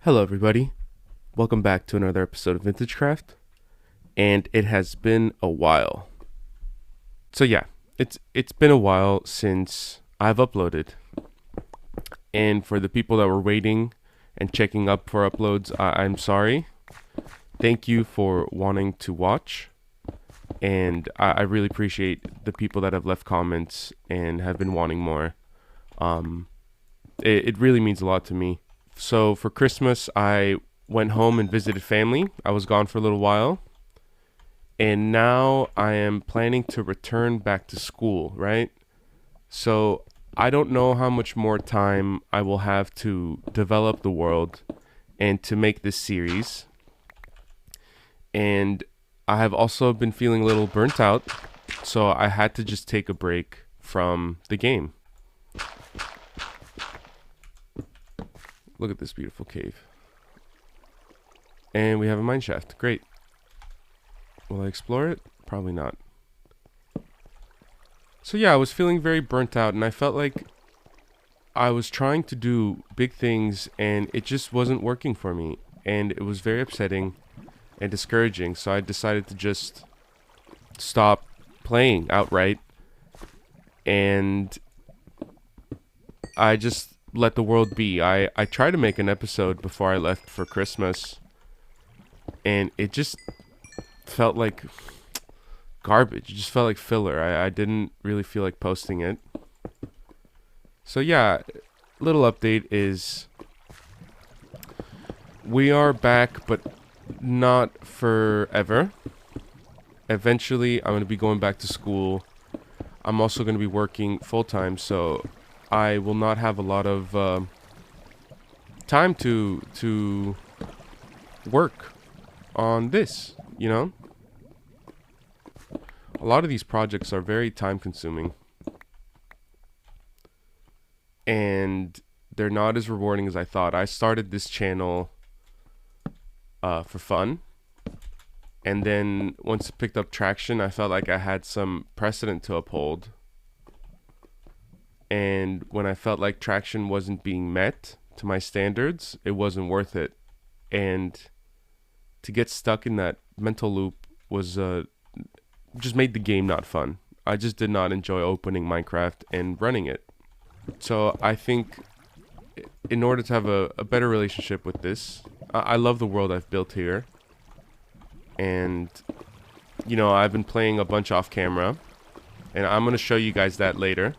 Hello, everybody. Welcome back to another episode of Vintagecraft. And it has been a while. So yeah, it's been a while since I've uploaded. And for the people that were waiting and checking up for uploads, I'm sorry. Thank you for wanting to watch. And I really appreciate the people that have left comments and have been wanting more. It really means a lot to me. So for Christmas, I went home and visited family. I was gone for a little while. And now I am planning to return back to school, right? So I don't know how much more time I will have to develop the world and to make this series. And I have also been feeling a little burnt out, so I had to just take a break from the game. Look at this beautiful cave. And we have a mine shaft. Great. Will I explore it? Probably not. So yeah, I was feeling very burnt out, and I felt like I was trying to do big things, and it just wasn't working for me. And it was very upsetting and discouraging, so I decided to just stop playing outright. And I just let the world be. I tried to make an episode before I left for Christmas, and it just felt like garbage. It just felt like filler. I didn't really feel like posting it. So yeah, little update is we are back, but not forever. Eventually, I'm going to be going back to school. I'm also going to be working full-time, so I will not have a lot of time to work on this, you know? A lot of these projects are very time consuming. And they're not as rewarding as I thought. I started this channel for fun. And then once it picked up traction, I felt like I had some precedent to uphold. And when I felt like traction wasn't being met to my standards, it wasn't worth it. And to get stuck in that mental loop was just made the game not fun. I just did not enjoy opening Minecraft and running it. So I think in order to have a better relationship with this, I love the world I've built here. And, you know, I've been playing a bunch off camera. And I'm going to show you guys that later.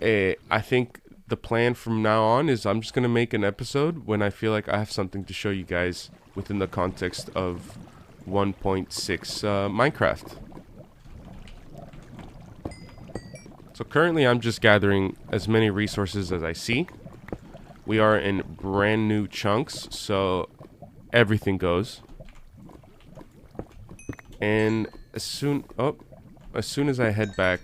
I think the plan from now on is I'm just going to make an episode when I feel like I have something to show you guys within the context of 1.6 Minecraft. So currently I'm just gathering as many resources as I see. We are in brand new chunks, so everything goes. And as soon as I head back,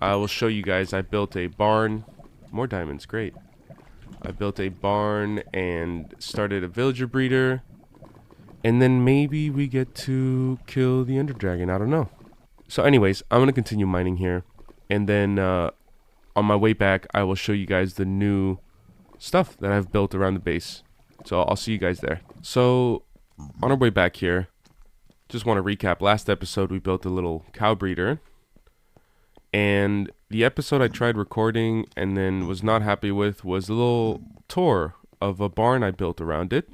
I will show you guys I built a barn. More diamonds, great. I built a barn and started a villager breeder. And then maybe we get to kill the ender dragon, I don't know. So anyways, I'm going to continue mining here. And then on my way back, I will show you guys the new stuff that I've built around the base. So I'll see you guys there. So on our way back here, just want to recap. Last episode, we built a little cow breeder. And the episode I tried recording and then was not happy with was a little tour of a barn I built around it.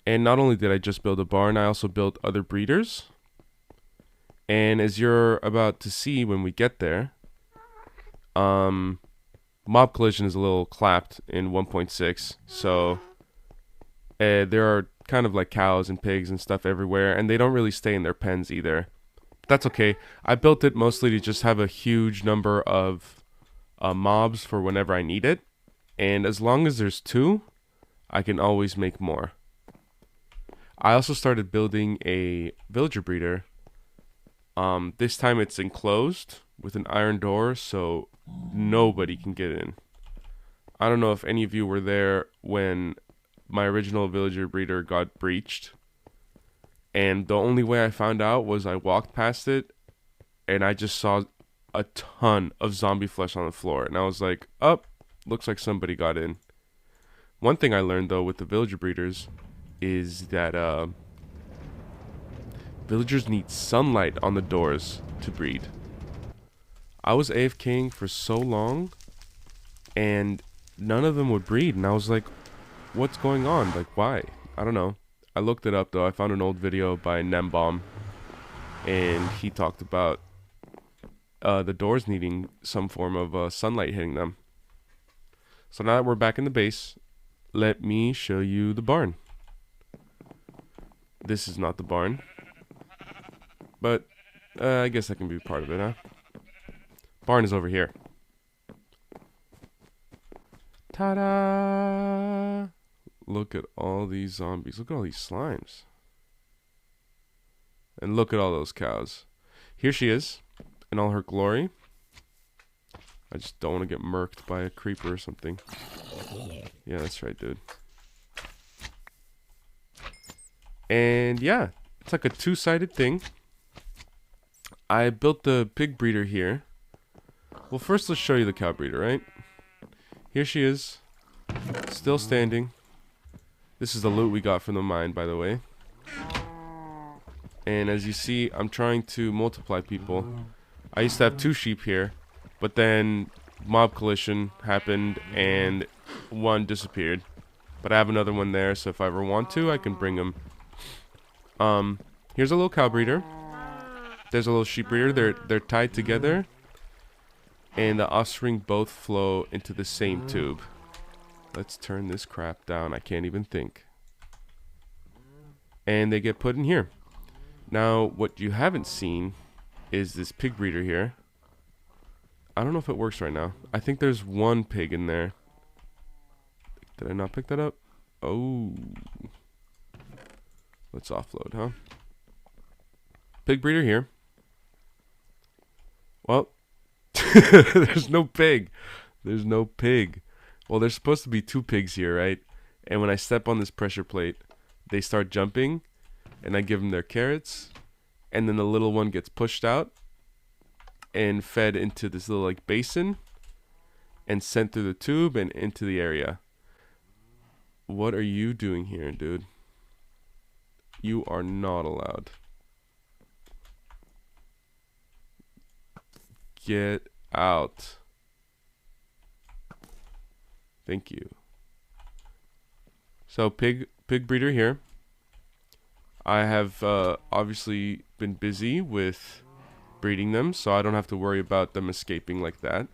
And not only did I just build a barn, I also built other breeders. And as you're about to see when we get there, mob collision is a little clapped in 1.6. So there are kind of like cows and pigs and stuff everywhere, and they don't really stay in their pens either. That's okay. I built it mostly to just have a huge number of mobs for whenever I need it. And as long as there's two, I can always make more. I also started building a villager breeder. This time it's enclosed with an iron door, so nobody can get in. I don't know if any of you were there when my original villager breeder got breached. And the only way I found out was I walked past it and I just saw a ton of zombie flesh on the floor. And I was like, oh, Looks like somebody got in. One thing I learned though with the villager breeders is that villagers need sunlight on the doors to breed. I was AFKing for so long and none of them would breed, and I was like, what's going on? Like, why? I don't know. I looked it up though. I found an old video by Nembomb, and he talked about the doors needing some form of sunlight hitting them. So now that we're back in the base, let me show you the barn. This is not the barn, but I guess that can be part of it, huh? Barn is over here. Ta-da! Look at all these zombies. Look at all these slimes. And look at all those cows. Here she is in all her glory. I just don't want to get murked by a creeper or something. Yeah, that's right, dude. And yeah, it's like a two-sided thing. I built the pig breeder here. Well, first let's show you the cow breeder, right? Here she is, still standing. This is the loot we got from the mine, by the way. And as you see, I'm trying to multiply people. I used to have 2 sheep here, but then mob collision happened and one disappeared. But I have another one there, so if I ever want to, I can bring him. Here's a little cow breeder. There's a little sheep breeder. They're tied together, and the offspring both flow into the same tube. Let's turn this crap down. I can't even think. And they get put in here. Now, what you haven't seen is this pig breeder here. I don't know if it works right now. I think there's 1 pig in there. Did I not pick that up? Oh. Let's offload, huh? Pig breeder here. Well, there's no pig. There's no pig. Well, there's supposed to be 2 pigs here, right? And when I step on this pressure plate, they start jumping, and I give them their carrots, and then the little one gets pushed out and fed into this little like basin and sent through the tube and into the area. What are you doing here, dude? You are not allowed. Get out. Thank you. So pig breeder here. I have obviously been busy with breeding them, so I don't have to worry about them escaping like that.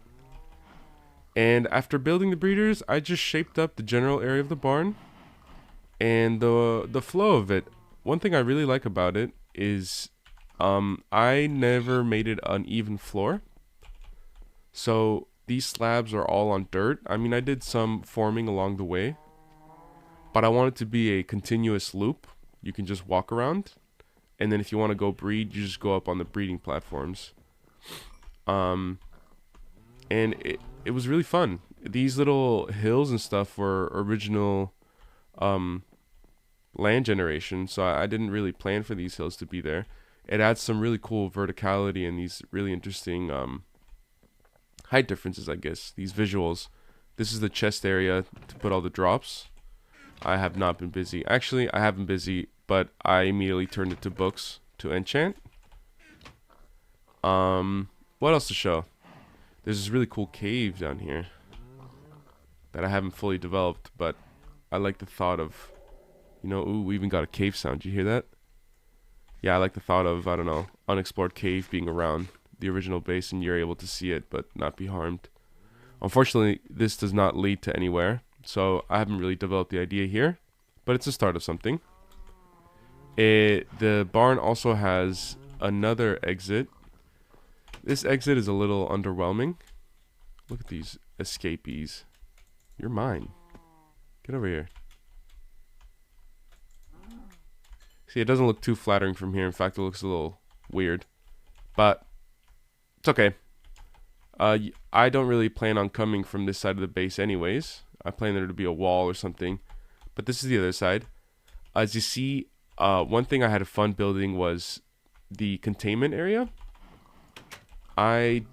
And after building the breeders, I just shaped up the general area of the barn and the flow of it. One thing I really like about it is I never made it an even floor. So these slabs are all on dirt. I mean, I did some forming along the way, but I want it to be a continuous loop. You can just walk around, and then if you want to go breed, you just go up on the breeding platforms. And it was really fun. These little hills and stuff were original land generation, so I didn't really plan for these hills to be there. It adds some really cool verticality and these really interesting height differences, I guess. These visuals. This is the chest area to put all the drops. I have not been busy. Actually, I have been busy, but I immediately turned it to books to enchant. What else to show? There's this really cool cave down here that I haven't fully developed, but I like the thought of, you know, ooh, we even got a cave sound. Did you hear that? Yeah, I like the thought of, I don't know, unexplored cave being around the original base and you're able to see it but not be harmed. Unfortunately, this does not lead to anywhere, so I haven't really developed the idea here, but it's a start of something. The barn also has another exit. This exit is a little underwhelming. Look at these escapees. You're mine. Get over here. See, it doesn't look too flattering from here. In fact, it looks a little weird. But it's okay. I don't really plan on coming from this side of the base anyways. I plan there to be a wall or something. But this is the other side. As you see, one thing I had fun building was the containment area. I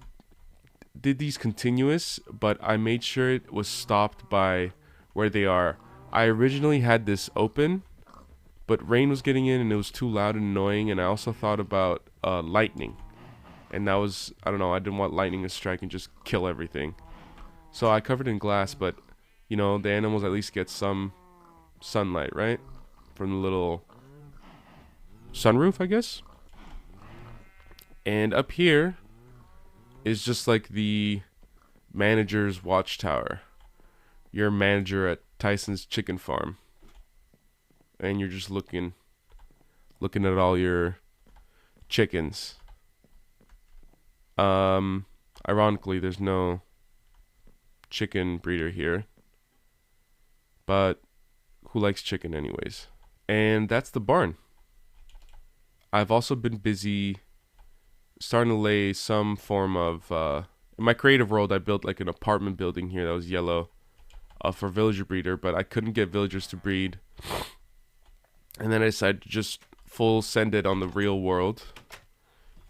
did these continuous, but I made sure it was stopped by where they are. I originally had this open, but rain was getting in and it was too loud and annoying, and I also thought about lightning. And that was, I don't know, I didn't want lightning to strike and just kill everything. So I covered it in glass, but, you know, the animals at least get some sunlight, right? From the little sunroof, I guess. And up here is just like the manager's watchtower. You're a manager at Tyson's chicken farm. And you're just looking at all your chickens. Ironically, there's no chicken breeder here, but who likes chicken anyways? And that's the barn. I've also been busy starting to lay some form of in my creative world. I built like an apartment building here that was yellow for villager breeder, but I couldn't get villagers to breed, and then I decided to just full send it on the real world.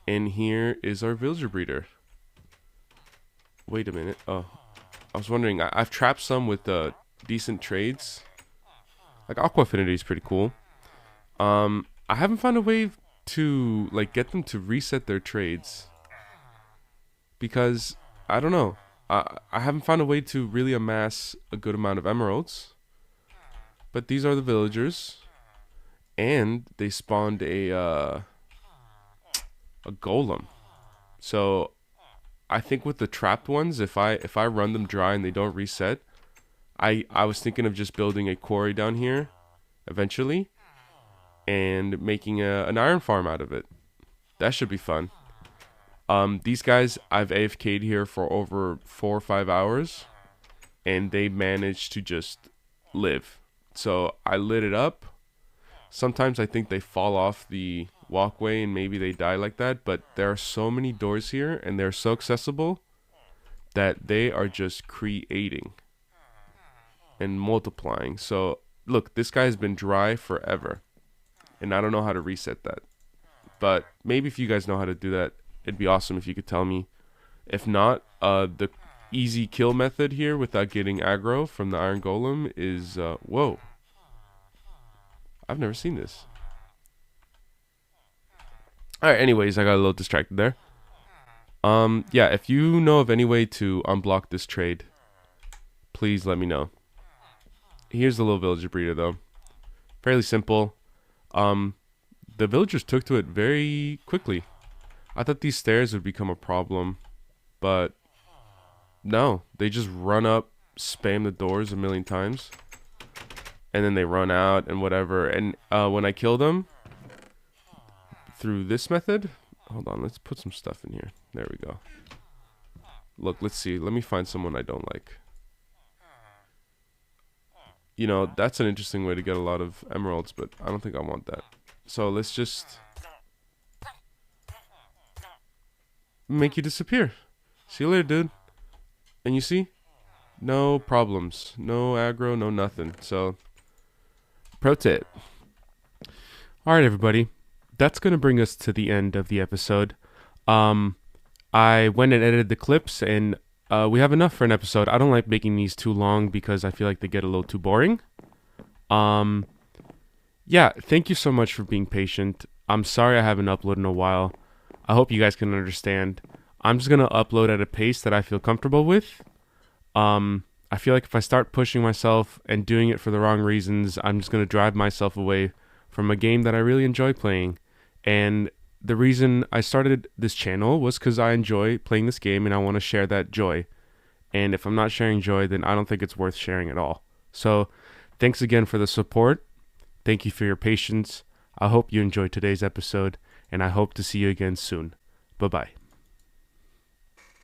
And here is our villager breeder. Wait a minute. Oh, I was wondering. I've trapped some with decent trades. Like Aqua Affinity is pretty cool. I haven't found a way to like get them to reset their trades, because I don't know. I haven't found a way to really amass a good amount of emeralds. But these are the villagers, and they spawned a golem. So I think with the trapped ones, if I run them dry and they don't reset, I was thinking of just building a quarry down here eventually and making an iron farm out of it. That should be fun. These guys, I've AFK'd here for over 4 or 5 hours, and they managed to just live. So I lit it up. Sometimes I think they fall off the walkway and maybe they die like that, but there are so many doors here and they're so accessible that they are just creating and multiplying. So look, this guy has been dry forever, and I don't know how to reset that. But maybe if you guys know how to do that, it'd be awesome if you could tell me. If not, the easy kill method here without getting aggro from the iron golem is whoa, I've never seen this. Alright, anyways, I got a little distracted there. Yeah, if you know of any way to unblock this trade, please let me know. Here's the little villager breeder though. Fairly simple. The villagers took to it very quickly. I thought these stairs would become a problem, but no, they just run up, spam the doors a million times, and then they run out and whatever. And when I kill them through this method, hold on, let's put some stuff in here. There we go. Look, let's see. Let me find someone I don't like. You know, that's an interesting way to get a lot of emeralds, but I don't think I want that. So let's just make you disappear. See you later, dude. And you see? No problems. No aggro, no nothing. So, pro tip. Alright, everybody. That's going to bring us to the end of the episode. I went and edited the clips, and we have enough for an episode. I don't like making these too long because I feel like they get a little too boring. Yeah, thank you so much for being patient. I'm sorry I haven't uploaded in a while. I hope you guys can understand. I'm just going to upload at a pace that I feel comfortable with. I feel like if I start pushing myself and doing it for the wrong reasons, I'm just going to drive myself away from a game that I really enjoy playing. And the reason I started this channel was because I enjoy playing this game and I want to share that joy. And if I'm not sharing joy, then I don't think it's worth sharing at all. So thanks again for the support. Thank you for your patience. I hope you enjoyed today's episode, and I hope to see you again soon. Bye-bye.